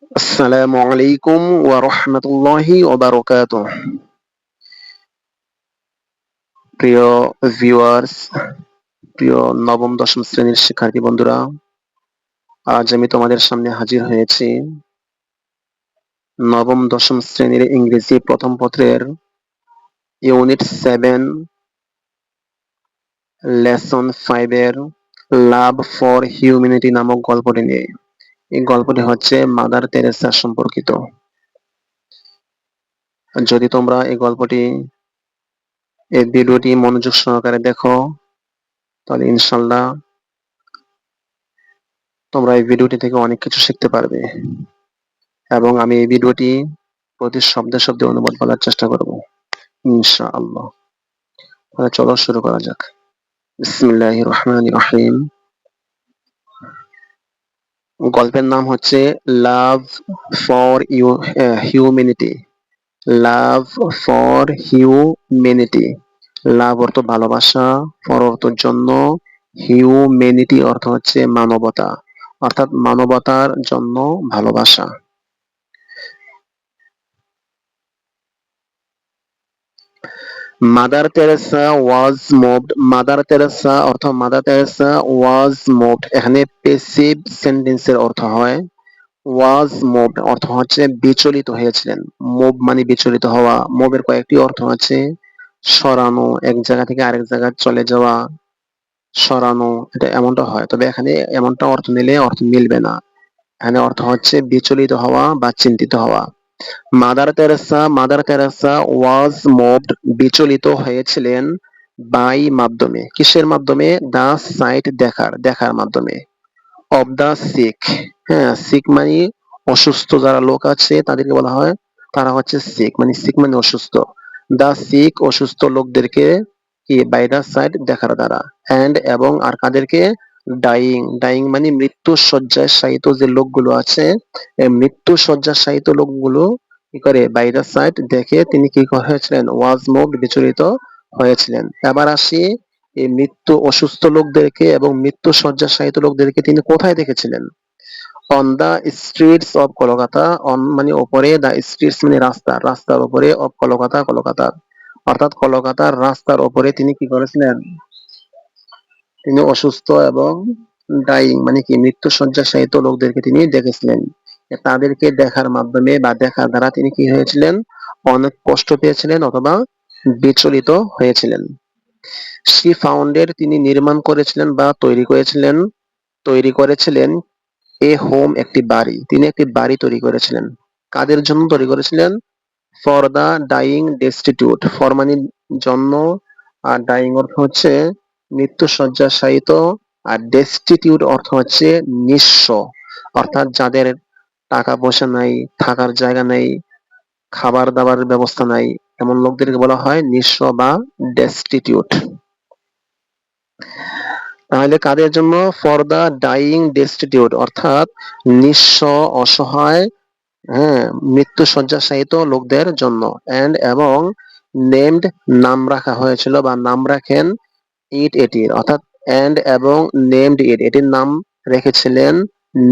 আসসালামু আলাইকুম ওয়া রাহমাতুল্লাহি ওয়া বারাকাতুহু। প্রিয় ভিউয়ার্স, প্রিয় নবম দশম শ্রেণীর শিক্ষার্থী বন্ধুরা, আজ আমি তোমাদের সামনে হাজির হয়েছি নবম দশম শ্রেণীর ইংরেজি প্রথম পত্রের ইউনিট 7 লেসন 5 এর লাভ ফর হিউম্যানিটি নামক গল্পটি নিয়ে। এই গল্পটি হচ্ছে মাদার তেরেসা সম্পর্কিত। যদি তোমরা এই ভিডিওটি মনোযোগ সহকারে দেখো, তাহলে ইনশাল্লাহ তোমরা এই ভিডিওটি থেকে অনেক কিছু শিখতে পারবে এবং আমি এই ভিডিওটি প্রতি শব্দে শব্দে অনুবাদ বলার চেষ্টা করব ইনশাআল্লাহ। তাহলে চলো শুরু করা যাক। বিসমিল্লাহির রহমানির রহিম। গল্পের নাম হচ্ছে love for humanity. Love for humanity. Love অর্থ ভালোবাসা, ফর অর্থ জন্য, হিউম্যানিটি অর্থ হচ্ছে মানবতা, অর্থাৎ মানবতার জন্য ভালোবাসা। মাদার তেরেসা ওয়াজ মুভড। মাদার তেরেসা অর্থ মাদার তেরেসা ওয়াজ মুভড, এখানে প্যাসিভ সেন্টেন্সের অর্থ হয় ওয়াজ মুভড অর্থ হচ্ছে বিচলিত হয়েছিলেন। মুভ মানে বিচলিত হওয়া। মুভের কয়েকটি অর্থ আছে, সরানো, এক জায়গা থেকে আরেক জায়গায় চলে যাওয়া, সরানো, এটা এমনটা হয়। তবে এখানে এমনটা অর্থ নিলে অর্থ মিলবে না। এখানে অর্থ হচ্ছে বিচলিত হওয়া বা চিন্তিত হওয়া। মাদার তেরেসা ওয়াজ মুভড, বিচলিত হয়েছিলেন, বাই মাধ্যমে, কিসের মাধ্যমে? দা সাইট, দেখার মাধ্যমে, অব দা সিক। হ্যাঁ, সিক মানে অসুস্থ যারা লোক আছে তাদেরকে বলা হয়, তারা হচ্ছে সিক, মানে সিক মানে অসুস্থ। দা সিক, অসুস্থ লোকদেরকে কি বাই দা সাইড, দেখার দ্বারা। এন্ড এবং আর কাদেরকে? ডাইং। ডাইং মানে মৃত্যু শয্যায় শায়িত যে লোকগুলো আছে, এই মৃত্যু শয্যায় শায়িত লোকগুলো কি করে? বাই দা সাইড, দেখে তিনি কি হয়েছিলেন? ওয়াজ মুভড, বিচলিত হয়েছিলেন। এবার আসি, এই মৃত্যু অসুস্থ লোকদেরকে এবং মৃত্যু শয্যাশায়িত লোকদেরকে তিনি কোথায় দেখেছিলেন? On the streets of Kolkata. On মানে ওপরে, দা স্ট্রিটস মানে রাস্তা, রাস্তার উপরে, অফ কলকাতা, কলকাতার, অর্থাৎ কলকাতার রাস্তার উপরে তিনি কি করেছিলেন? তিনি অসুস্থ এবং ডাইং মানে কি মৃত্যু শয্যাশায়িত লোকদেরকে তিনি দেখেছিলেন। তাদেরকে দেখার মাধ্যমে বা দেখার দ্বারা তিনি কি হয়েছিলেন? অনেক কষ্ট পেয়েছিলেন অথবা বিচলিত হয়েছিলেন। শি ফাউন্ডেড, তিনি নির্মাণ করেছিলেন বা তৈরি করেছিলেন এ হোম, একটি বাড়ি। তিনি একটি বাড়ি তৈরি করেছিলেন। কাদের জন্য তৈরি করেছিলেন? For the dying destitute. For মানে জন্য, আর ডাইং অর্থ হচ্ছে মৃত্যু শয্যাশায়িত, আর ডেস্টিটিউট অর্থ হচ্ছে নিঃস্ব, অর্থাৎ যাদের টাকা পয়সা নাই, থাকার জায়গা নেই, খাবার দাবার ব্যবস্থা নাই, এমন লোকদেরকে বলা হয় নিঃস্ব বা ডেস্টিটিউট। তাহলে কাদের জন্য? ফর দা ডাইং ডেস্টিটিউট, অর্থাৎ নিঃস্ব, অসহায়, হ্যাঁ, মৃত্যু শয্যাশায়িত লোকদের জন্য। এন্ড এবং নেমড, নাম রাখা হয়েছিল বা নাম রাখেন ইট, এটির, অর্থাৎ এন্ড এবং নেমড ইট, এটির নাম রেখেছিলেন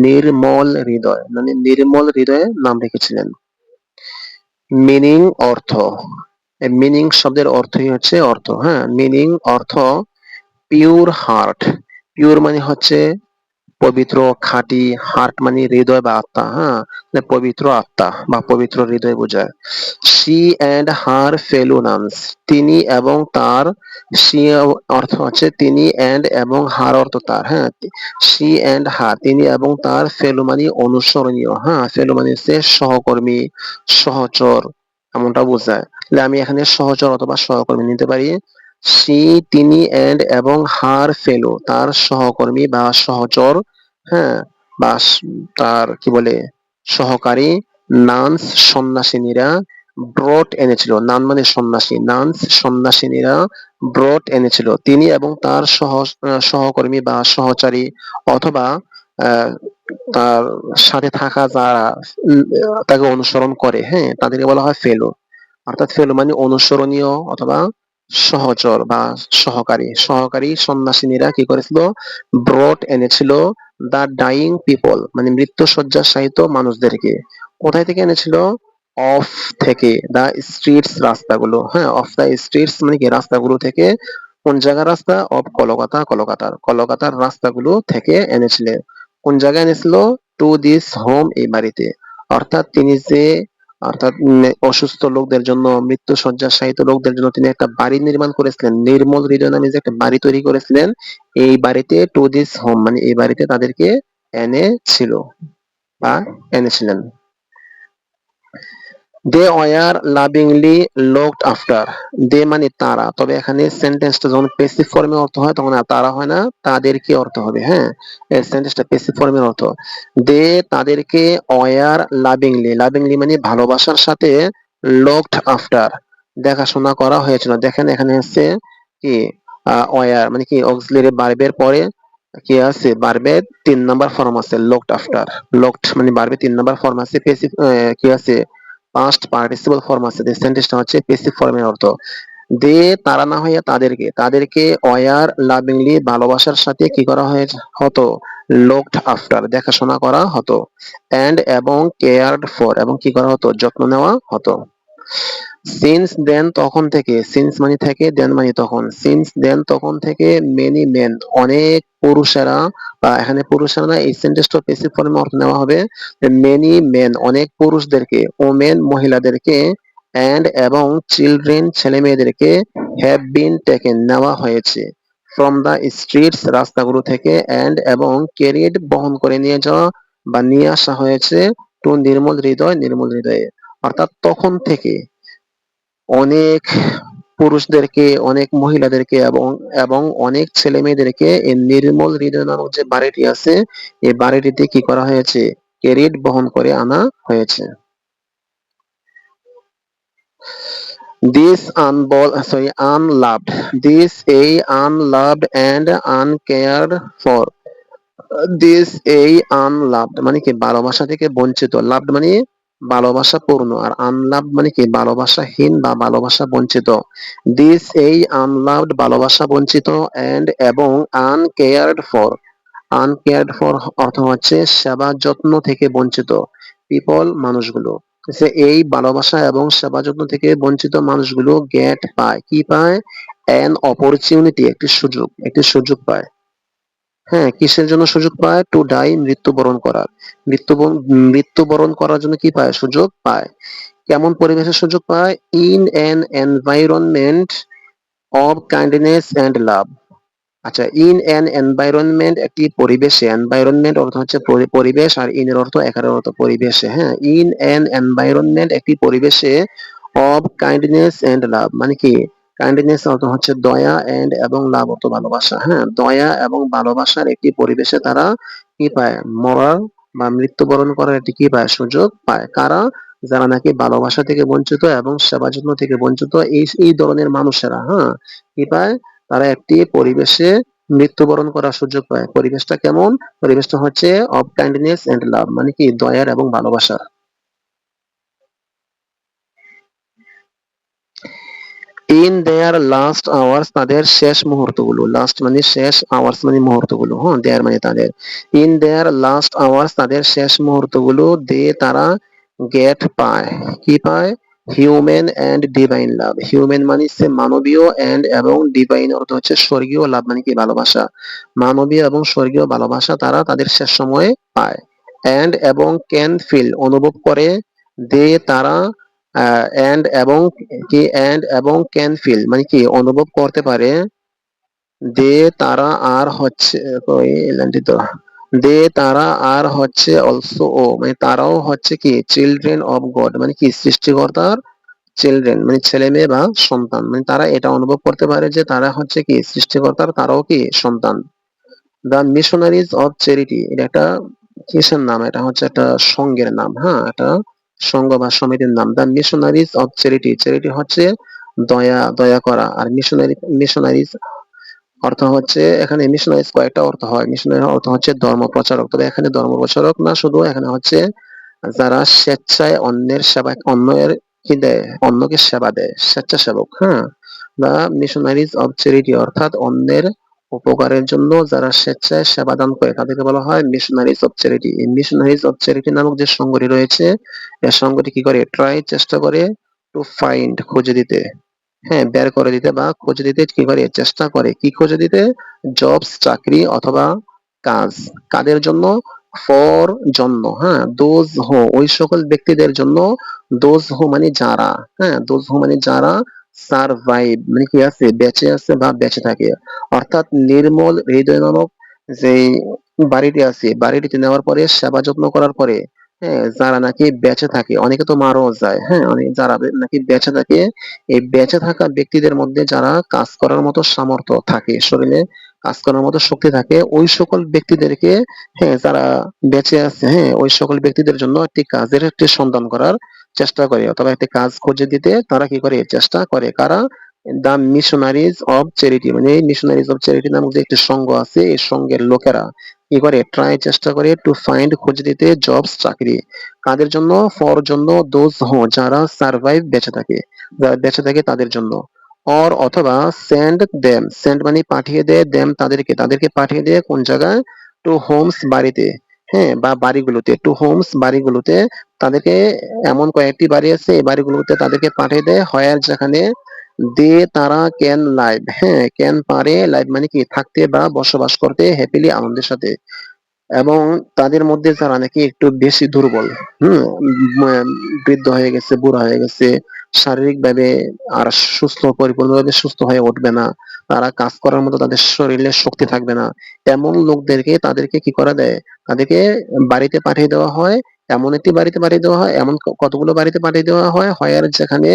নির্মল হৃদয়, মানে নির্মল হৃদয়ে নাম রেখেছিলেন। মিনিং অর্থ। মিনিং শব্দের অর্থই হচ্ছে অর্থ। হ্যাঁ, মিনিং অর্থ, পিওর হার্ট। পিওর মানে হচ্ছে পবিত্র, খাঁটি, হার্ট মানে হৃদয় বা আত্মা। হ্যাঁ, মানে পবিত্র আত্মা বা পবিত্র হৃদয় বোঝায়। She and her fellow naans, তিনি এবং তার। শি অর্থ হচ্ছে তিনি, এন্ড এবং হার অর্থ তার। হ্যাঁ, শি এন্ড হার, তিনি এবং তার। ফেলো মানে অনুসরণীয়। হ্যাঁ, ফেলো মানে হচ্ছে সহকর্মী, সহচর, এমনটা বোঝায়। তাহলে আমি এখানে সহচর অথবা সহকর্মী নিতে পারি। সি, তিনি, এন্ড এবং হার ফেলো, তার সহকর্মী বা সহচর, হ্যাঁ, বা তার কি বলে, সহকারী, নানস সন্ন্যাসিনীরা, ব্রট এনেছিল। নান মানে সন্ন্যাসী, নানস সন্ন্যাসিনীরা ব্রট এনেছিল। তিনি এবং তার সহকর্মী বা সহচারী, অথবা আহ, তার সাথে থাকা যারা তাকে অনুসরণ করে, হ্যাঁ, তাদেরকে বলা হয় ফেলো। অর্থাৎ ফেলো মানে অনুসরণীয় অথবা সহচর বা সহকারী। সহকারী সন্ন্যাসিনীরা কি করেছিল? ব্রট এনেছিল দ্য ডাইং পিপল মানে মৃত্যুশয্যাশায়িত মানুষদেরকে। কোথায় থেকে এনেছিল? অফ থেকে, দ্য স্ট্রিটস রাস্তাগুলো, হ্যাঁ অফ দ্য স্ট্রিটস মানে কি রাস্তাগুলো থেকে। কোন জায়গার রাস্তা? অফ কলকাতা, কলকাতার রাস্তাগুলো থেকে এনেছিলেন। কোন জায়গায় এনেছিল? টু দিস হোম এই বাড়িতে। অর্থাৎ তিনি যে অর্থাৎ অসুস্থ লোকদের জন্য, মৃত্যু শয্যাশায়িত লোকদের জন্য তিনি একটা বাড়ি নির্মাণ করেছিলেন, নির্মল হৃদয় নামে যে একটা বাড়ি তৈরি করেছিলেন। এই বাড়িতে টু দিস হোম মানে এই বাড়িতে তাদেরকে এনেছিল বা এনেছিলেন। They were lovingly looked after. They মানে তারা, তবে এখানে সেন্টেন্সটা যখন পেসিভ ফর্মে অর্থ হয় তখন আর তারা হয় না, তাদেরকে অর্থ হবে। হ্যাঁ, এই সেন্টেন্সটা পেসিভ ফর্মের অর্থ। দে তাদেরকে ওয়ার লাভিংলি, লাভিংলি মানে ভালোবাসার সাথে, লুকড আফটার দেখাশোনা করা হয়েছিল। দেখেন এখানে হচ্ছে কি ওয়ার মানে কি অক্সিলারি ভার্বের পরে কি আছে? ভার্বের 3 নাম্বার ফর্ম আছে লুকড আফটার। লুকড মানে ভার্বের 3 নাম্বার ফর্ম আছে, পেসিভ কি আছে? পাস্ট পার্টিসিপল ফর্ম আছে। সেন্টেন্সটা হচ্ছে পেসিভ ফর্মের অর্থ। দে তারা না হইয়া তাদেরকে, তাদেরকে ওয়ার লাভিংলি ভালোবাসার সাথে কি করা হতো? লুকড আফটার দেখাশোনা করা হতো। এন্ড এবং কেয়ারড ফর এবং কি করা হতো? যত্ন নেওয়া হতো। সিন্স দেন তখন থেকে, সিন্স মানে থেকে, দেন মানে তখন, সিন্স দেন তখন থেকে, মেনি মেন অনেক পুরুষেরা, বা এখানে পুরুষেরা না, এই সেন্টেন্সটা পেসিভ ফর্মে অর্থ নেওয়া হবে মেনি মেন অনেক পুরুষদেরকে, ওমেন মহিলাদেরকে, এন্ড এবং চিলড্রেন ছেলে মেয়েদেরকে, হ্যাভ বিন টেকেন নেওয়া হয়েছে, ফ্রম দ্য স্ট্রিটস রাস্তাগুলো থেকে, এন্ড এবং ক্যারিড বহন করে নিয়ে যাওয়া বা নিয়ে আসা হয়েছে, টু নির্মল হৃদয় নির্মল হৃদয়ে। অর্থাৎ তখন থেকে অনেক পুরুষদেরকে, অনেক মহিলাদেরকে এবং এবং অনেক ছেলে মেয়েদেরকে এই নির্মল হৃদয় নামক যে বাড়িটি আছে এই বাড়িটিতে কি করা হয়েছে? ক্যারিড বহন করে আনা হয়েছে। দিস আনবল সরি আনলাভড, দিস এই আনলাভড এন্ড আনকেয়ার্ড ফর, দিস এই আনলাভড মানে কি ভালোবাসা থেকে বঞ্চিত, লাভড মানে ভালোবাসা পূর্ণ, আর আনলাভড মানে কি ভালোবাসাহীন বা ভালোবাসা বঞ্চিত। দিস এই আনলাভড ভালোবাসা বঞ্চিত, এন্ড এবং আনকেয়ার্ড ফর, আনকেয়ার্ড ফর অর্থ হচ্ছে সেবা যত্ন থেকে বঞ্চিত, পিপল মানুষগুলো। যে এই ভালোবাসা এবং সেবা যত্ন থেকে বঞ্চিত মানুষগুলো গেট পায়, কি পায়? অ্যান অপরচুনিটি একটি সুযোগ পায়। হ্যাঁ, কিসের জন্য সুযোগ পায়? টু ডাই মৃত্যুবরণ করার। মৃত্যুবরণ করার জন্য কি পায়? সুযোগ পায়। কেমন পরিবেশের সুযোগ পায়? In an environment of kindness and love. আচ্ছা, ইন অ্যান এনভায়রনমেন্ট একটি পরিবেশে, এনভায়রনমেন্ট অর্থ হচ্ছে পরিবেশ, আর ইন এর অর্থ একারের অর্থ পরিবেশে। হ্যাঁ, ইন অ্যান এনভায়রনমেন্ট একটি পরিবেশে, অফ কাইন্ডনেস এন্ড লাভ মানে কি কাইন্ডনেস অর্থ হচ্ছে দয়া, এন্ড এবং লাভ অর্থ ভালোবাসা। হ্যাঁ, দয়া এবং ভালোবাসার একটি পরিবেশে তারা কি পায়? মরার বা মৃত্যুবরণ করার একটি কি পায়? সুযোগ পায়। কারা? যারা নাকি ভালোবাসা থেকে বঞ্চিত এবং সেবা যত্ন থেকে বঞ্চিত, এই এই ধরনের মানুষেরা, হ্যাঁ কি পায়? তারা একটি পরিবেশে মৃত্যুবরণ করার সুযোগ পায়। পরিবেশটা কেমন? পরিবেশটা হচ্ছে অফ কাইন্ডনেস এন্ড লাভ মানে কি দয়ার এবং ভালোবাসার। ইন দেয়ার লাস্ট আওয়ার্স তাদের শেষ মুহূর্তগুলো, লাস্ট মানে শেষ, আওয়ার্স মানে মুহূর্তগুলো, হ্যাঁ দেয়ার মানে তাদের। ইন দেয়ার লাস্ট আওয়ার্স তাদের শেষ মুহূর্তগুলো, দে তারা গেট পায়, কি পায়? Human and divine love. Human মানে হচ্ছে মানবীয়, এন্ড এবং ডিভাইন অর্থ হচ্ছে স্বর্গীয়, লাভ মানে কি ভালোবাসা। মানবীয় এবং স্বর্গীয় ভালোবাসা তারা তাদের শেষ সময়ে পায়। এন্ড এবং ক্যান ফিল অনুভব করে, দে তারা এন্ড এবং কি এন্ড এবং ক্যান ফিল মানে কি অনুভব করতে পারে। দে তারা আর হচ্ছে ওই লাইনটি তো, দে তারা আর হচ্ছে অলসো ও মানে তারাও হচ্ছে কি চিলড্রেন অফ গড মানে কি সৃষ্টিকর্তার চিলড্রেন মানে ছেলে মেয়ে বা সন্তান, মানে তারা এটা অনুভব করতে পারে যে তারা হচ্ছে কি সৃষ্টিকর্তার, তারাও কি সন্তান। দ্য মিশনারিজ অফ চ্যারিটি এটা একটা কিসের নাম? এটা হচ্ছে একটা সংঘের নাম, হ্যাঁ এটা সংঘ বা সমিতির নাম। The missionaries of charity, charity হচ্ছে দয়া করা, আর মিশনারিজ অর্থ হচ্ছে, এখানে মিশনারিজ কয়েকটা অর্থ হয়। মিশনারি অর্থ হচ্ছে ধর্ম প্রচারক, তবে এখানে ধর্ম প্রচারক না শুধু, এখানে হচ্ছে যারা স্বেচ্ছায় অন্যের সেবা, অন্যের কি দেয়? অন্যকে সেবা দেয়, স্বেচ্ছাসেবক। হ্যাঁ, দ্য মিশনারিজ অফ চ্যারিটি অর্থাৎ অন্যের উপকারের জন্য যারা স্বেচ্ছায় সেবা দান করে তাদেরকে বলা হয় মিশনারিজ অফ চ্যারিটি। এই মিশনারিজ অফ চ্যারিটি নামক যে সংঘটি রয়েছে, এই সংঘটি কি করে, ট্রাই চেষ্টা করে টু ফাইন্ড খুঁজে দিতে, হ্যাঁ বের করে দিতে বা খুঁজে দিতে কি করে, চেষ্টা করে কি খুঁজে দিতে, জবস চাকরি অথবা কাজ। কাদের জন্য? ফর জন্য, হ্যাঁ দোজ হো ওই সকল ব্যক্তিদের জন্য, দোজ হো মানে যারা, হ্যাঁ দোজ হো মানে যারা সারভাইভ মানে কি আছে, বেঁচে আছে বা বেঁচে থাকে। অর্থাৎ নির্মল হৃদয় নামক যে বাড়িটি আছে, বাড়িটিতে নেওয়ার পরে সেবা যত্ন করার পরে, হ্যাঁ যারা নাকি বেঁচে থাকে, অনেকে তো মারাও যায়, হ্যাঁ অনেক যারা নাকি বেঁচে থাকে, এই বেঁচে থাকা ব্যক্তিদের মধ্যে যারা কাজ করার মতো সামর্থ্য থাকে, শরীরে কাজ করার মতো শক্তি থাকে, ওই সকল ব্যক্তিদেরকে, হ্যাঁ যারা বেঁচে আছে, হ্যাঁ ওই সকল ব্যক্তিদের জন্য একটি কাজের একটি সন্ধান করার চেষ্টা করে অথবা একটি কাজ খুঁজে দিতে তারা কি করে, চেষ্টা করে। কারা? দা মিশনারিজ অব চ্যারিটি, মানে মিশনারিজ অব চ্যারিটি নামক যে একটি সংঘ আছে, এই সংঘের লোকেরা কি করে, ট্রাই চেষ্টা করে টু ফাইন্ড খুঁজে দিতে জবস চাকরি। কাদের জন্য? ফর জন্য, দোজ হো যারা সার্ভাইভ বেঁচে থাকে, যারা বেঁচে থাকে তাদের জন্য। অর অথবা সেন্ড দেম, সেন্ড মানে পাঠিয়ে দেয়, দেম তাদেরকে, তাদেরকে পাঠিয়ে দেয় কোন জায়গায়? টু হোমস বাড়িতে, হ্যাঁ বা বাড়িগুলোতে, টু হোমস বাড়িগুলোতে তাদেরকে, এমন কয়েকটি বাড়ি আছে এই বাড়িগুলোতে তাদেরকে পাঠিয়ে দেয়, হয়ার যেখানে, দে তারা ক্যান লাইভ, হ্যাঁ ক্যান পারে, লাইভ মানে কি থাকতে বা বসবাস করতে, হ্যাপিলি আনন্দের সাথে। এবং তাদের মধ্যে যারা নাকি একটু বেশি দুর্বল, হুম বৃদ্ধ হয়ে গেছে, বুড়া হয়ে গেছে, শারীরিক ভাবে আর সুস্থ, পরিপূর্ণভাবে সুস্থ হয়ে উঠবে না, তারা কাজ করার মতো তাদের শরীরে শক্তি থাকবে না, এমন লোকদেরকে তাদেরকে কি করা দেয়, তাদেরকে বাড়িতে পাঠিয়ে দেওয়া হয়। এমন একটি বাড়িতে পাঠিয়ে দেওয়া হয়, এমন কতগুলো বাড়িতে পাঠিয়ে দেওয়া হয়, হয়ার যেখানে,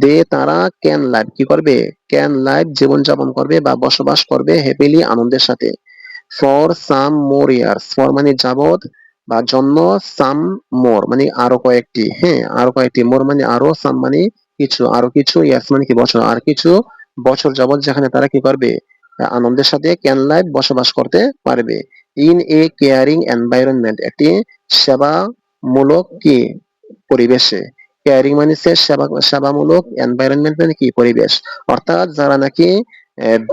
দে তারা ক্যান লাইভ কি করবে, ক্যান লাইভ জীবনযাপন করবে বা বসবাস করবে, হ্যাপিলি আনন্দের সাথে। For some more years, for মানে যাবত বা জন্য, সাম মোর মানে আরো কয়েকটি, হ্যাঁ আরো কয়েকটি, মোর মানে আরো, সাম মানে কিছু, আরো কিছু, ইয়ার্স মানে কি বছর, আর কিছু বছর যাবত যেখানে তারা কি করবে, আনন্দের সাথে ক্যান লাইফ বসবাস করতে পারবে। ইন এ কেয়ারিং এনভায়রনমেন্ট, একটি সেবামূলক কি পরিবেশে। কেয়ারিং মানে হচ্ছে সেবা, সেবামূলক, এনভায়রনমেন্ট মানে কি পরিবেশ। অর্থাৎ যারা নাকি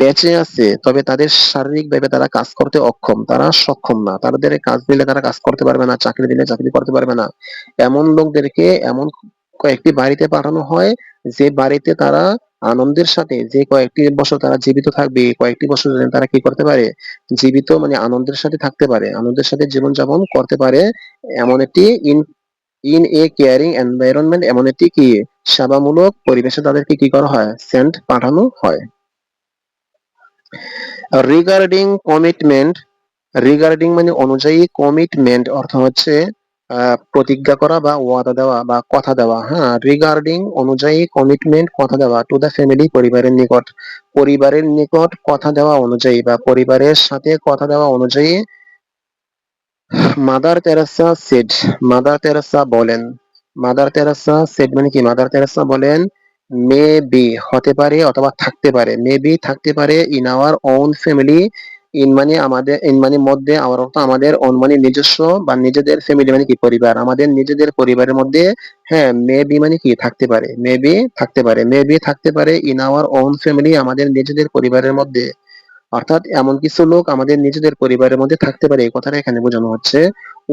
বেঁচে আছে তবে তাদের শারীরিক ভাবে তারা কাজ করতে অক্ষম, তারা সক্ষম না, তাদের কাজ দিলে তারা কাজ করতে পারবে না, চাকরি দিলে চাকরি করতে পারবে না, এমন লোকদেরকে এমন কয়েকটি বাড়িতে পাঠানো হয়, যে বাড়িতে তারা আনন্দের সাথে যে কয়েকটি বছর তারা জীবিত থাকবে, কয়েকটি বছর যেন তারা কি করতে পারে, জীবিত মানে আনন্দের সাথে থাকতে পারে, আনন্দের সাথে জীবনযাপন করতে পারে, এমন একটি ইন এ কেয়ারিং এনভায়রনমেন্ট, এমন একটি কি সেবামূলক পরিবেশে তাদেরকে কি করা হয়, সেন্ট পাঠানো হয়। রিগার্ডিং কমিটমেন্ট, রিগার্ডিং মানে অনুযায়ী, কমিটমেন্ট অর্থ হচ্ছে প্রতিজ্ঞা করা বা ওয়াদা দেওয়া বা কথা দেওয়া, হ্যাঁ রিগার্ডিং অনুযায়ী, কমিটমেন্ট কথা দেওয়া, টু দা ফ্যামিলি পরিবারের নিকট, পরিবারের নিকট কথা দেওয়া অনুযায়ী বা পরিবারের সাথে কথা দেওয়া অনুযায়ী। Mother Teresa said, Mother Teresa বলেন, মাদার তেরেসা সেড মানে কি, মাদার তেরেসা বলেন, মে বি হতে পারে অথবা থাকতে পারে, মে বি থাকতে পারে, in our own family, in মানে আমাদের, ইন মানে মধ্যে, আওয়ার অর্থ আমাদের, ওন মানে নিজস্ব বা নিজেদের, ফ্যামিলি মানে কি পরিবার, আমাদের নিজেদের পরিবারের মধ্যে, হ্যাঁ মে বি মানে কি থাকতে পারে, মে বি থাকতে পারে, মে বি থাকতে পারে, ইন আওয়ার ওন ফ্যামিলি আমাদের নিজেদের পরিবারের মধ্যে। অর্থাৎ এমন কিছু লোক আমাদের নিজেদের পরিবারের মধ্যে থাকতে পারে, এই কথাটা এখানে বোঝানো হচ্ছে।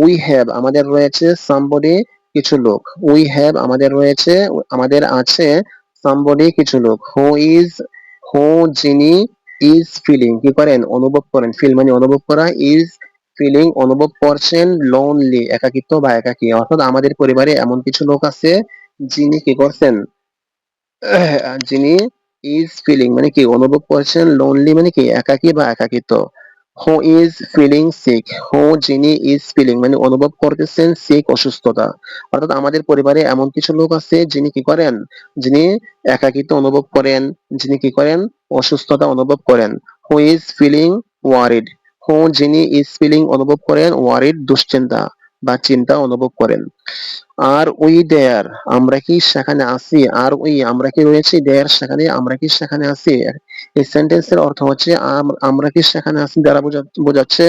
উই হ্যাভ আমাদের রয়েছে, সামবডি কিছু লোক, উই হ্যাভ আমাদের রয়েছে, আমাদের আছে, সামবডি কিছু লোক, হু ইজ, হু যিনি, ইজ ফিলিং কি করেন, অনুভব করেন, ফিল মানে অনুভব করা, ইজ ফিলিং অনুভব করছেন, লোনলি একাকিত্ব বা একাকী। অর্থাৎ আমাদের পরিবারে এমন কিছু লোক আছে যিনি কি করছেন, যিনি ইজ ফিলিং মানে কি অনুভব করছেন, লোনলি মানে কি একাকী বা একাকিত্ব। হু ইজ ফিলিং সিক, হু যিনি, ইজ ফিলিং মানে অনুভব করতেছেন, সিক অসুস্থতা। অর্থাৎ আমাদের পরিবারে এমন কিছু লোক আছে যিনি কি করেন, যিনি একাকিত্ব অনুভব করেন, যিনি কি করেন, অসুস্থতা অনুভব করেন। হু ইজ ফিলিং ওয়ারিড, হু যিনি, ইজ ফিলিং অনুভব করেন, ওয়ারিড দুশ্চিন্তা বা চিন্তা অনুভব করেন। আর উই দেয়ার আমরা কি সেখানে আছি, আর উই আমরা কি রয়েছি, দেয়ার সেখানে আমরা কি সেখানে আছি। এই সেন্টেন্সের অর্থ হচ্ছে আমরা কি সেখানে আছি দ্বারা বোঝাচ্ছে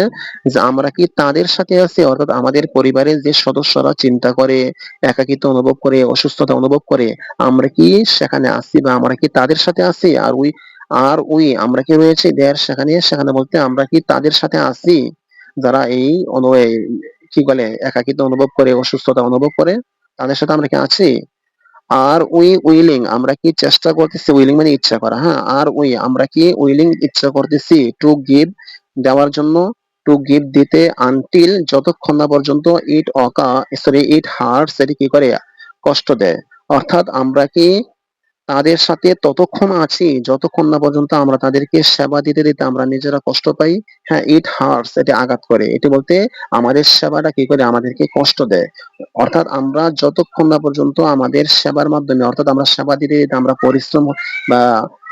যে আমরা কি তাদের সাথে আছি, অর্থাৎ আমাদের পরিবারের যে সদস্যরা চিন্তা করে, একাকিত্ব অনুভব করে, অসুস্থতা অনুভব করে, আমরা কি সেখানে আছি বা আমরা কি তাদের সাথে আছি। আর উই আর উই আমরা কি রয়েছে দেয়ার সেখানে, সেখানে বলতে আমরা কি তাদের সাথে আছি যারা এই কি বলে একাকিত্ব অনুভব করে, অসুস্থতা অনুভব করে, তাদের সাথে আমরা কি আছি? আর উই উইলিং আমরা কি চেষ্টা করতেছি, উইলিং মানে ইচ্ছা করা, হ্যাঁ, আর উই আমরা কি উইলিং ইচ্ছা করতেছি টু গিভ দেওয়ার জন্য, টু গিভ দিতে, আনটিল যতক্ষণ না পর্যন্ত ইট হার্টস এটি কি করে কষ্ট দেয়। অর্থাৎ আমরা কি তাদের সাথে ততক্ষণ আছি যতক্ষণ না পর্যন্ত আমরা তাদেরকে সেবা দিতে দিতে আমরা নিজেরা কষ্ট পাই। হ্যাঁ, ইট হার্টস এটি আঘাত করে, এটি বলতে আমাদের সেবাটা কি করে আমাদেরকে কষ্ট দেয়। অর্থাৎ আমরা যতক্ষণ না পর্যন্ত আমাদের সেবার মাধ্যমে, অর্থাৎ আমরা সেবা দিতে দিতে আমরা বা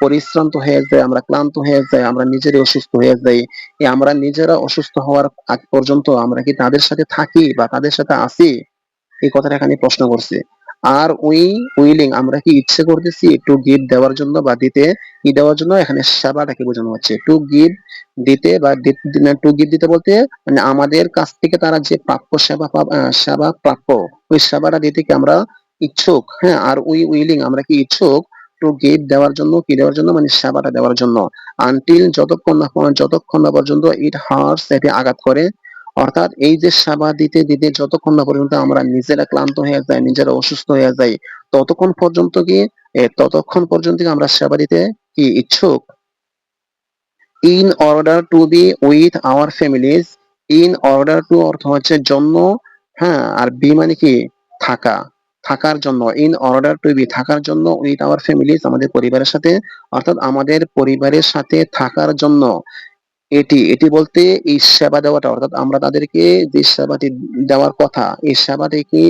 পরিশ্রান্ত হয়ে যাই, আমরা ক্লান্ত হয়ে যাই, আমরা নিজেরাই অসুস্থ হয়ে যাই, আমরা নিজেরা অসুস্থ হওয়ার আগ পর্যন্ত আমরা কি তাদের সাথে থাকি বা তাদের সাথে আছি? এই কথাটা এখানে প্রশ্ন করছে। আর উইলিং আমরা কি ইচ্ছে করতেছি টু গিভ দেওয়ার জন্য বা দিতে, কি দেওয়ার জন্য, এখানে সেবাটাকে বোঝানো হচ্ছে। টু গিভ দিতে বা টু গিভ দিতে বলতে মানে আমাদের কাছ থেকে তারা যে প্রাপ্য সেবা প্রাপ্য, ওই সেবাটা দিতে কি আমরা ইচ্ছুক। হ্যাঁ, আর উইলিং আমরা কি ইচ্ছুক টু গিভ দেওয়ার জন্য, কি দেওয়ার জন্য মানে সেবাটা দেওয়ার জন্য, আনটিল যতক্ষণ না পর্যন্ত ইট হার্টস এটি আঘাত করে। অর্থাৎ এই যে সেবা দিতে দিতে যতক্ষণ না পর্যন্ত আমরা নিজেরা ক্লান্ত হয়ে যাই, নিজেরা অসুস্থ হয়ে যাই, ততক্ষণ পর্যন্ত কি আমরা সেবা দিতে কি ইচ্ছুক। In order to B with our families, in order to অর্থ হচ্ছে জন্য, হ্যাঁ, আর বি মানে কি থাকা, থাকার জন্য, ইন অর্ডার টু বি থাকার জন্য, উইথ আওয়ার ফ্যামিলিজ আমাদের পরিবারের সাথে, অর্থাৎ আমাদের পরিবারের সাথে থাকার জন্য। এটি বলতে এই সেবা দেওয়াটা, অর্থাৎ আমরা তাদেরকে যে সেবাটি দেওয়ার কথা, এই সেবাটিকে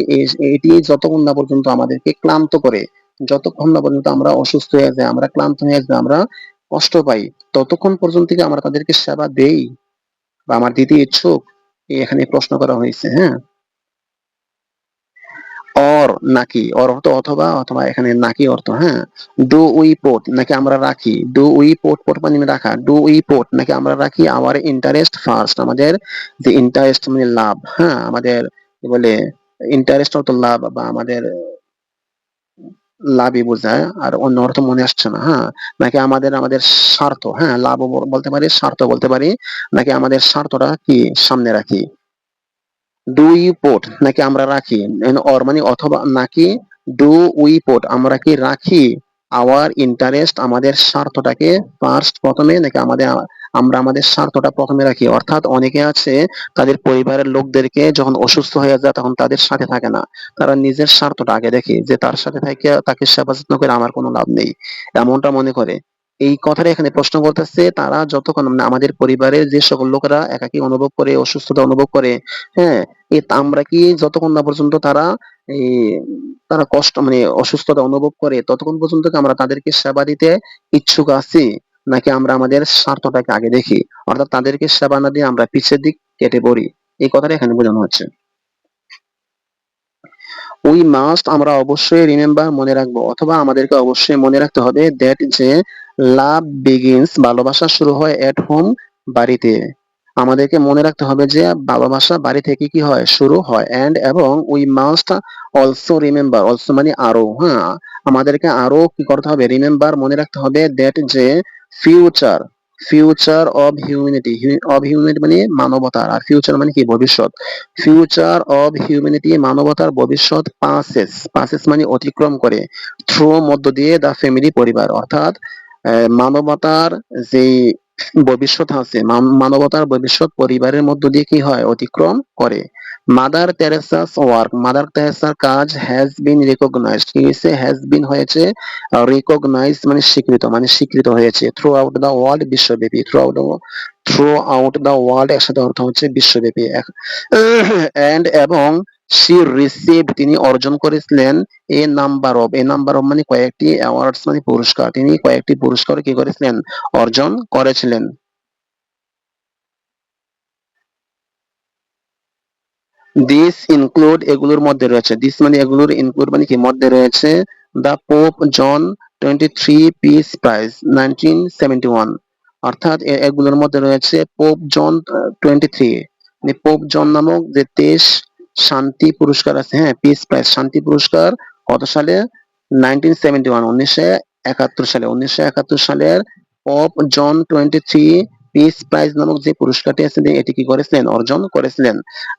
এটি যতক্ষণ না পর্যন্ত আমাদেরকে ক্লান্ত করে, যতক্ষণ না পর্যন্ত আমরা অসুস্থ হয়ে যাই, আমরা ক্লান্ত হয়ে যাই, আমরা কষ্ট পাই, ততক্ষণ পর্যন্ত কি আমরা তাদেরকে সেবা দেই বা আমার দিতে ইচ্ছুক, এখানে প্রশ্ন করা হয়েছে। হ্যাঁ, অর নাকি, অর অর্থ অথবা, অথবা এখানে নাকি অর্থ, হ্যাঁ। ডু উই পোট নাকি আমরা রাখি, ডু উই পোট, পোট মানে রাখা, ডু উই পোট নাকি আমরা রাখি আওয়ার ইন্টারেস্ট ফার্স্ট, আমাদের যে ইন্টারেস্ট মানে লাভ, হ্যাঁ, আমাদের কি বলে ইন্টারেস্ট অর্থ লাভ বা আমাদের লাভই বোঝায়, আর অন্য অর্থ মনে আসছে না। হ্যাঁ, নাকি আমাদের আমাদের স্বার্থ, হ্যাঁ, লাভ বলতে পারি, স্বার্থ বলতে পারি, নাকি আমাদের স্বার্থটা কি সামনে রাখি। ডু ইউ পোট নাকি আমরা রাখি, অর মানে অথবা, নাকি ডু উই পোট আমরা কি রাখি আওয়ার ইন্টারেস্ট আমাদের স্বার্থটাকে ফার্স্ট প্রথমে, নাকি আমরা আমাদের স্বার্থটা প্রথমে রাখি। অর্থাৎ অনেকে আছে তাদের পরিবারের লোকদেরকে যখন অসুস্থ হয়ে যায় তখন তাদের সাথে থাকে না, তারা নিজের স্বার্থটা আগে দেখে, যে তার সাথে থেকে তাকে সেবা যত্ন করে আমার কোনো লাভ নেই, এমনটা মনে করে। এই কথাটা এখানে প্রশ্ন করতেছে, তারা যতক্ষণ মানে আমাদের পরিবারের যে সকল লোকেরা একাকী অনুভব করে, অসুস্থতা অনুভব করে, হ্যাঁ, আমরা কি যতক্ষণ না পর্যন্ত এই তারা কষ্ট মানে অসুস্থতা অনুভব করে ততক্ষণ পর্যন্ত কি আমরা তাদেরকে সেবা দিতে ইচ্ছুক আছি, নাকি আমরা আমাদের স্বার্থটাকে আগে দেখি, অর্থাৎ তাদেরকে সেবা না দিয়ে আমরা পিছের দিক কেটে পড়ি। এই কথাটা এখানে বোঝানো হচ্ছে। উই মাস্ট আমরা অবশ্যই রিমেম্বার মনে রাখবো, অথবা আমাদেরকে অবশ্যই মনে রাখতে হবে দ্যাট যে লাভ বিগিনস ভালোবাসা শুরু হয় এট হোম বাড়িতে। আমাদেরকে মনে রাখতে হবে যে ভালোবাসা বাড়ি থেকে কি হয় শুরু হয়, এন্ড এবং we must also remember, also মানে আরো, হ্যাঁ, আমাদেরকে আরো কি করতে হবে, রিমেম্বার মনে রাখতে হবে দ্যাট যে future, future of humanity, of humanity মানে মানবতার, আর ফিউচার মানে কি ভবিষ্যৎ, ফিউচার অব হিউম্যানিটি মানবতার ভবিষ্যৎ পাসেস মানে অতিক্রম করে, থ্রু মধ্য দিয়ে দা ফ্যামিলি পরিবার, অর্থাৎ মানবতার যে ভবিষ্যৎ আছে, মানবতার ভবিষ্যৎ পরিবারের মধ্য দিয়ে কি হয় অতিক্রম করে। মাদার তেরেসাস ওয়ার্ক, মাদার তেরেসার কাজ হ্যাজ বিন রিকগনাইজড, কি হয়েছে, হ্যাজ বিন হয়েছে, রিকগনাইজ মানে স্বীকৃত হয়েছে, থ্রু আউট দা ওয়ার্ল্ড বিশ্বব্যাপী, থ্রু আউট দা ওয়ার্ল্ড একসাথে অর্থ হচ্ছে বিশ্বব্যাপী, এন্ড এবং সি রিসিভড তিনি অর্জন করেছিলেন এ নাম্বার অফ মানে কয়েকটি অ্যাওয়ার্ডস মানে পুরস্কার, তিনি কয়েকটি পুরস্কার কি করেছিলেন অর্জন করেছিলেন। দিস ইনক্লুড এগুলোর মধ্যে রয়েছে, দিস মানে এগুলোর, ইনক্লুড মানে কি মধ্যে রয়েছে, the Pope John 23 peace prize 1971, অর্থাৎ এগুলোর মধ্যে রয়েছে পোপ জন 23, মানে পোপ জন নামক যে 23 শান্তি পুরস্কার আছে, হ্যাঁ, পিস প্রাইজ শান্তি পুরস্কার, কত সালে, 1971 1971 সালে, 1971 সালের অফ জন 23 পিস প্রাইজ নামক যে পুরস্কারটি আছে এটি কি করেছিলেন, অর্জন করেছিলেন।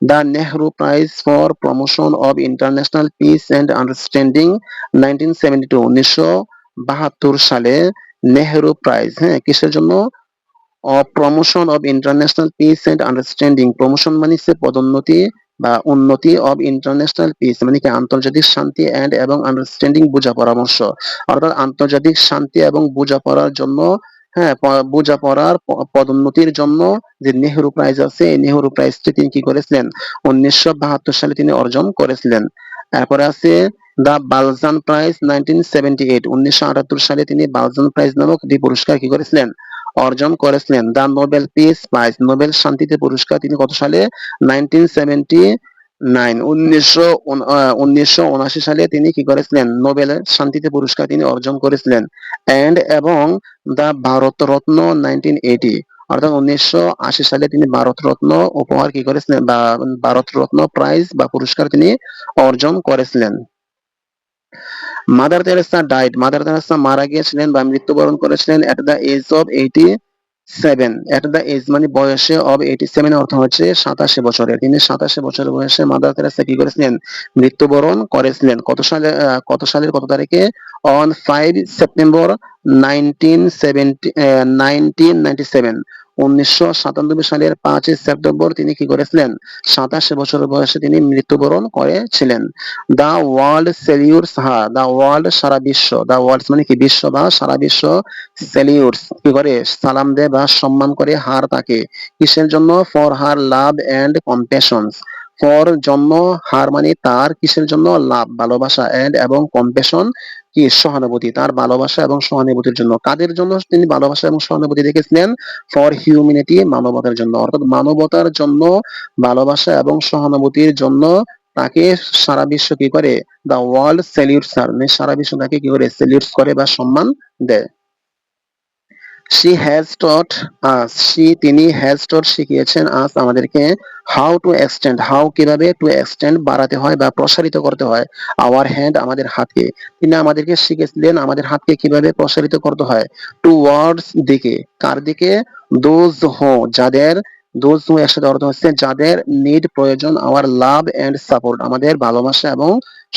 The Nehru prize for promotion of international peace and understanding 1972, 1972 সালে নেহরু প্রাইজ, হ্যাঁ, কিসের জন্য? Promotion of international peace and understanding. Promotion মানে হচ্ছে পদোন্নতি বা উন্নতি, অব ইন্টারন্যাশনাল পিস মানে কি আন্তর্জাতিক শান্তি, এন্ড এবং আন্ডারস্ট্যান্ডিং বোঝা পরামর্শ, অর্থাৎ আন্তর্জাতিক শান্তি এবং বোঝাপড়ার জন্য, হ্যাঁ, বোঝাপড়ার পদোন্নতির জন্য যে নেহেরু প্রাইজ আছে, এই নেহেরু প্রাইজটি তিনি কি করেছিলেন, 1972 সালে তিনি অর্জন করেছিলেন। তারপরে আছে দ্য বালজান প্রাইজ 1978, 1978 সালে তিনি বালজান প্রাইজ নামক একটি পুরস্কার কি করেছিলেন, অর্জন করেছিলেন। The Nobel peace prize, Nobel শান্তিতে পুরস্কার তিনি কত সালে, 1979, 1979 সালে তিনি কি করেছিলেন, নোবেল শান্তিতে পুরস্কার তিনি অর্জন করেছিলেন। এবং দ্য ভারত রত্ন 1980, অর্থাৎ 1980 সালে তিনি ভারত রত্ন উপহার কি করেছিলেন, বা ভারত রত্ন প্রাইজ বা পুরস্কার তিনি অর্জন করেছিলেন। Mother Teresa died, Mother Teresa মারা গিয়েছিলেন বা মৃত্যুবরণ করেছিলেন at the age of 87, at the age মানে বয়সে, অব 87 অর্থ হচ্ছে 87 বছরের। তিনি 87 বছর বয়সে মাদার তেরেসা কি করেছিলেন, মৃত্যুবরণ করেছিলেন। কত সালে, কত সালের কত তারিখে? অন 5 সেপ্টেম্বর 1997, 1997 সালের 5 সেপ্টেম্বর তিনি কি করেছিলেন, 87 বছর বয়সে তিনি মৃত্যুবরণ করেছিলেন। The world সেলিউটস her, the world সারা বিশ্ব, দা ওয়ার্ল্ড মানে কি বিশ্ব বা সারা বিশ্ব, সেলিউটস কি করে, সালাম দেয় বা সম্মান করে হার তাকে, কিসের জন্য? For her love and compassions, for জন্য, হার মানে তার, কিসের জন্য? লাভ ভালোবাসা, এন্ড এবং কম্প্যাশন কি সহানুভূতি, তার ভালোবাসা এবং সহানুভূতির জন্য। কাদের জন্য তিনি ভালোবাসা এবং সহানুভূতি দেখেছিলেন? ফর হিউম্যানিটি, মানবতার জন্য, অর্থাৎ মানবতার জন্য ভালোবাসা এবং সহানুভূতির জন্য তাকে সারা বিশ্ব কি করে, দা ওয়ার্ল্ড সেলিউটস হার, মানে সারা বিশ্ব তাকে কি করে, সেলিউটস করে বা সম্মান দেয়। she has taught us, তিনি has taught শিখিয়েছেন us আমাদেরকে, how to extend, how কিভাবে, to extend বাড়াতে হয় বা প্রসারিত করতে হয়, our hand আমাদের হাতকে, তিনি আমাদেরকে শিখিয়েছিলেন আমাদের হাতকে কিভাবে প্রসারিত করতে হয়, towards দিকে, কার দিকে? those who, যাদের, those who একসাথে অর্থ হচ্ছে যাদের, need প্রয়োজন, our love and support আমাদের ভালোবাসা এবং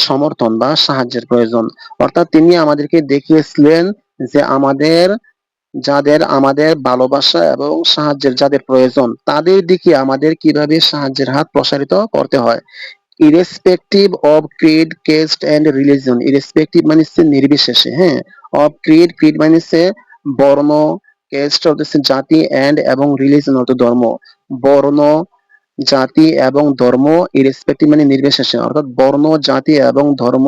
সমর্থন বা সাহায্যের প্রয়োজন। অর্থাৎ তিনি আমাদেরকে দেখিয়েছিলেন যে আমাদের, যাদের আমাদের ভালোবাসা এবং সাহায্যের যাদের প্রয়োজন, তাদের দিকে আমাদের কিভাবে সাহায্যের হাত প্রসারিত করতে হয়। Irrespective of creed, caste and religion, irrespective মানে হচ্ছে নির্বিশেষে, হ্যাঁ, অফ ক্রিড, ক্রিড মানে হচ্ছে বর্ণ, কেস্ট অর্থ হচ্ছে জাতি, এন্ড এবং রিলিজন অর্থ ধর্ম, বর্ণ, জাতি এবং ধর্ম, ইরেসপেক্টিভ মানে নির্বিশেষে, অর্থাৎ বর্ণ, জাতি এবং ধর্ম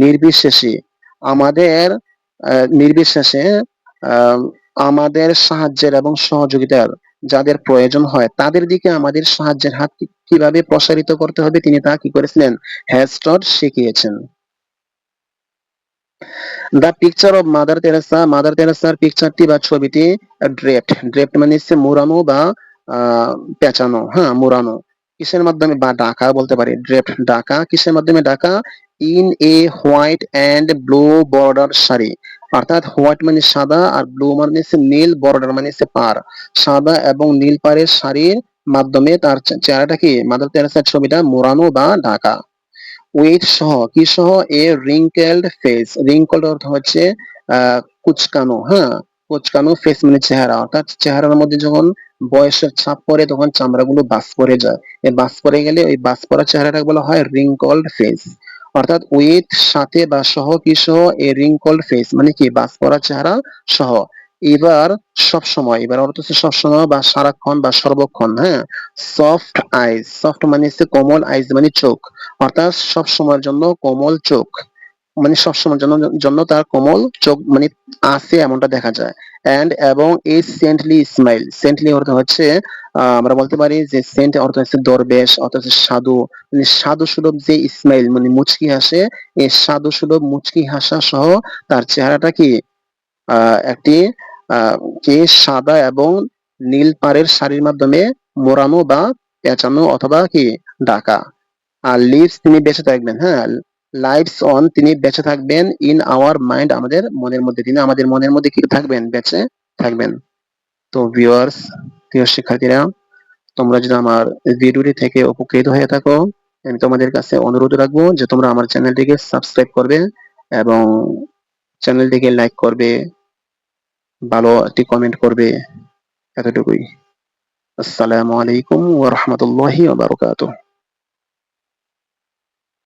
নির্বিশেষে আমাদের, নির্বিশেষে আহ, আমাদের সাহায্যের এবং সহযোগিতার যাদের প্রয়োজন হয় তাদের দিকে আমাদের সাহায্যের হাত কিভাবে প্রসারিত করতে হবে তিনি তা কি করেছিলেন, হ্যাজ টট শিখিয়েছেন। The picture of mother Teresa, mother তেরেসার পিকচারটি বা ছবিটি ড্রেপ্ট, ড্রেপ্ট মানে হচ্ছে মোড়ানো বা পেঁচানো, হ্যাঁ, মোড়ানো, কিসের মাধ্যমে, বা ঢাকা বলতে পারি, ড্রেপ্ট ঢাকা, কিসের মাধ্যমে ঢাকা? In a white and blue border sari, অর্থাৎ হোয়াইট মানে সাদা আর ব্লু মানে হচ্ছে নীল, বর্ডার মানে হচ্ছে পার, সাদা এবং নীল পাড়ের শাড়ির মাধ্যমে তার চেহারাটা কি, মাদার তেরেসার ছবিটা মোড়ানো বা ঢাকা। উইথ সহ, কি সহ? এ রিঙ্কেলড ফেস, রিঙ্কলড অর্থ হচ্ছে কুচকানো, হ্যাঁ, কুচকানো, ফেস মানে চেহারা, অর্থাৎ চেহারার মধ্যে যখন বয়সের ছাপ পড়ে তখন চামড়াগুলো বাজ পড়ে যায়, এই বাজ পড়ে গেলে ওই বাজ পড়া চেহারাটাকে বলা হয় রিঙ্কলড ফেস। অর্থাৎ উইথ সাথে বা সহ, কি সহ? এ রিঙ্কলড ফেস মানে কি বাজ পড়া চেহারা সহ। এবার সব সময়, এবার অর্থ হচ্ছে সবসময় বা সারাক্ষণ বা সর্বক্ষণ, হ্যাঁ। সফট আইজ, সফট মানে হচ্ছে কোমল, আইজ মানে চোখ, অর্থাৎ সব সময়ের জন্য কোমল চোখ, মানে সবসময়ের জন্য, জন্য তার কোমল চোখ মানে আছে এমনটা দেখা যায়। এন্ড এবং এই সেন্টলি স্মাইল, সেন্টলি অর্থ হচ্ছে আমরা বলতে পারি যে সেন্ট অর্থ হচ্ছে দরবেশ, অর্থ হচ্ছে সাধু, মানে সাধু সুলভ যে স্মাইল মানে মুচকি হাসে, এই সাধু সুলভ মুচকি হাসা সহ তার চেহারাটা কি একটি আহ কি সাদা এবং নীল পাড়ের শাড়ির মাধ্যমে মোড়ানো বা পেঁচানো অথবা কি ঢাকা। আর লিভস তিনি বেঁচে থাকবেন, হ্যাঁ, লাইভস অন তিনি বেঁচে থাকবেন, ইন আওয়ার মাইন্ড আমাদের মনের মধ্যে, তিনি আমাদের মনের মধ্যে কি থাকবেন, বেঁচে থাকবেন। তো ভিউয়ার্স, প্রিয় শিক্ষার্থীরা, তোমরা যদি আমার ভিডিওটি থেকে উপকৃত হয়ে থাকো, আমি তোমাদের কাছে অনুরোধ রাখবো যে তোমরা আমার চ্যানেলটিকে সাবস্ক্রাইব করবে এবং চ্যানেলটিকে লাইক করবে, ভালো একটি কমেন্ট করবে, এতটুকুই। আসসালামু আলাইকুম ওয়া রাহমাতুল্লাহি ওয়া বারাকাতুহু।